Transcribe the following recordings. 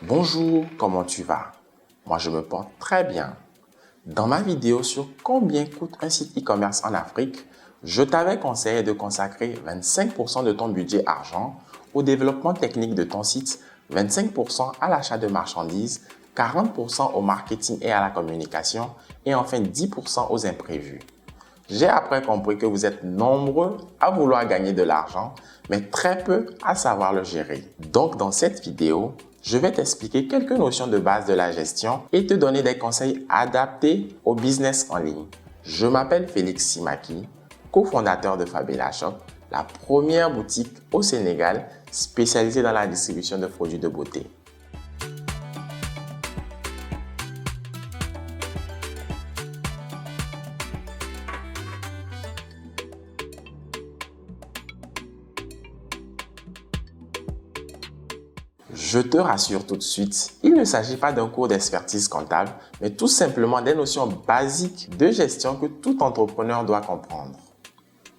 Bonjour, comment tu vas? Moi, je me porte très bien. Dans ma vidéo sur combien coûte un site e-commerce en Afrique, je t'avais conseillé de consacrer 25% de ton budget argent au développement technique de ton site, 25% à l'achat de marchandises, 40% au marketing et à la communication et enfin 10% aux imprévus. J'ai après compris que vous êtes nombreux à vouloir gagner de l'argent, mais très peu à savoir le gérer. Donc dans cette vidéo, je vais t'expliquer quelques notions de base de la gestion et te donner des conseils adaptés au business en ligne. Je m'appelle Félix Simaki, cofondateur de Fabella Shop, la première boutique au Sénégal spécialisée dans la distribution de produits de beauté. Je te rassure tout de suite, il ne s'agit pas d'un cours d'expertise comptable, mais tout simplement des notions basiques de gestion que tout entrepreneur doit comprendre.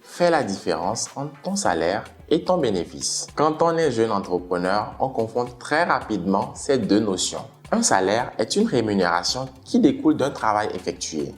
Fais la différence entre ton salaire et ton bénéfice. Quand on est jeune entrepreneur, on confond très rapidement ces deux notions. Un salaire est une rémunération qui découle d'un travail effectué.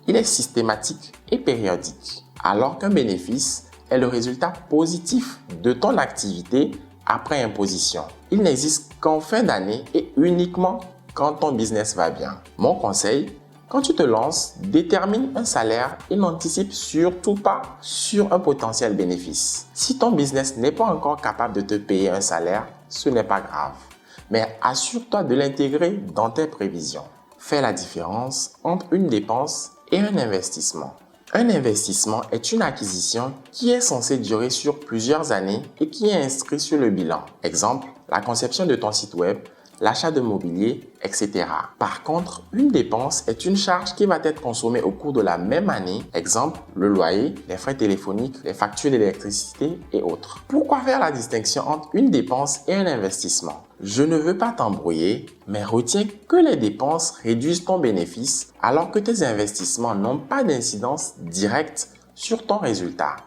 Il est systématique et périodique, alors qu'un bénéfice est le résultat positif de ton activité après imposition. Il n'existe qu'en fin d'année et uniquement quand ton business va bien. Mon conseil, quand tu te lances, détermine un salaire et n'anticipe surtout pas sur un potentiel bénéfice. Si ton business n'est pas encore capable de te payer un salaire, ce n'est pas grave. Mais assure-toi de l'intégrer dans tes prévisions. Fais la différence entre une dépense et un investissement. Un investissement est une acquisition qui est censée durer sur plusieurs années et qui est inscrite sur le bilan. Exemple, la conception de ton site web, l'achat de mobilier, etc. Par contre, une dépense est une charge qui va être consommée au cours de la même année. Exemple, le loyer, les frais téléphoniques, les factures d'électricité et autres. Pourquoi faire la distinction entre une dépense et un investissement? Je ne veux pas t'embrouiller, mais retiens que les dépenses réduisent ton bénéfice alors que tes investissements n'ont pas d'incidence directe sur ton résultat.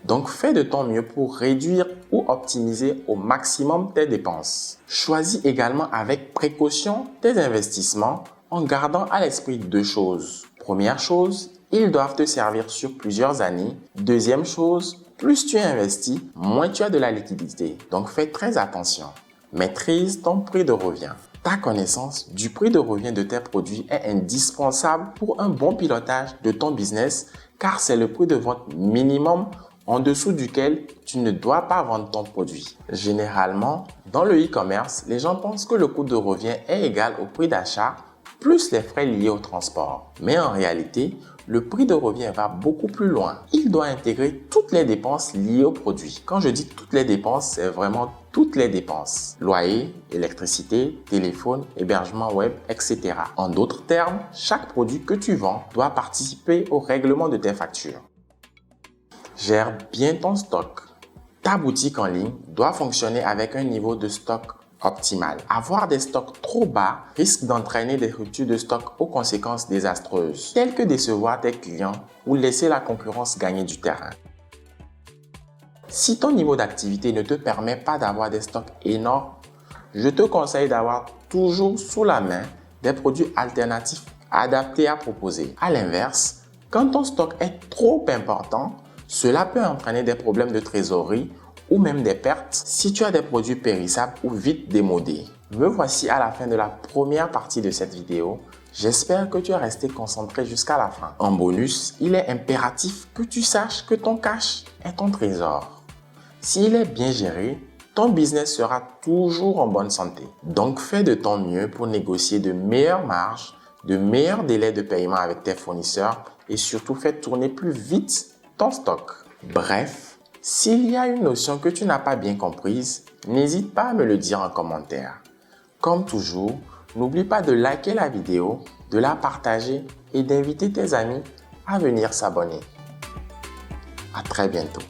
Donc, fais de ton mieux pour réduire ou optimiser au maximum tes dépenses. Choisis également avec précaution tes investissements en gardant à l'esprit deux choses. Première chose, ils doivent te servir sur plusieurs années. Deuxième chose, plus tu investis, moins tu as de la liquidité. Donc, fais très attention. Maîtrise ton prix de revient. Ta connaissance du prix de revient de tes produits est indispensable pour un bon pilotage de ton business car c'est le prix de vente minimum en dessous duquel tu ne dois pas vendre ton produit. Généralement, dans le e-commerce, les gens pensent que le coût de revient est égal au prix d'achat plus les frais liés au transport. Mais en réalité, le prix de revient va beaucoup plus loin. Il doit intégrer toutes les dépenses liées au produit. Quand je dis toutes les dépenses, c'est vraiment toutes les dépenses. Loyer, électricité, téléphone, hébergement web, etc. En d'autres termes, chaque produit que tu vends doit participer au règlement de tes factures. Gère bien ton stock. Ta boutique en ligne doit fonctionner avec un niveau de stock optimal. Avoir des stocks trop bas risque d'entraîner des ruptures de stock aux conséquences désastreuses, telles que décevoir tes clients ou laisser la concurrence gagner du terrain. Si ton niveau d'activité ne te permet pas d'avoir des stocks énormes, je te conseille d'avoir toujours sous la main des produits alternatifs adaptés à proposer. À l'inverse, quand ton stock est trop important, cela peut entraîner des problèmes de trésorerie ou même des pertes si tu as des produits périssables ou vite démodés. Me voici à la fin de la première partie de cette vidéo. J'espère que tu es resté concentré jusqu'à la fin. En bonus, il est impératif que tu saches que ton cash est ton trésor. S'il est bien géré, ton business sera toujours en bonne santé. Donc fais de ton mieux pour négocier de meilleures marges, de meilleurs délais de paiement avec tes fournisseurs et surtout fais tourner plus vite ton stock. Bref, s'il y a une notion que tu n'as pas bien comprise, n'hésite pas à me le dire en commentaire. Comme toujours, n'oublie pas de liker la vidéo, de la partager et d'inviter tes amis à venir s'abonner. À très bientôt.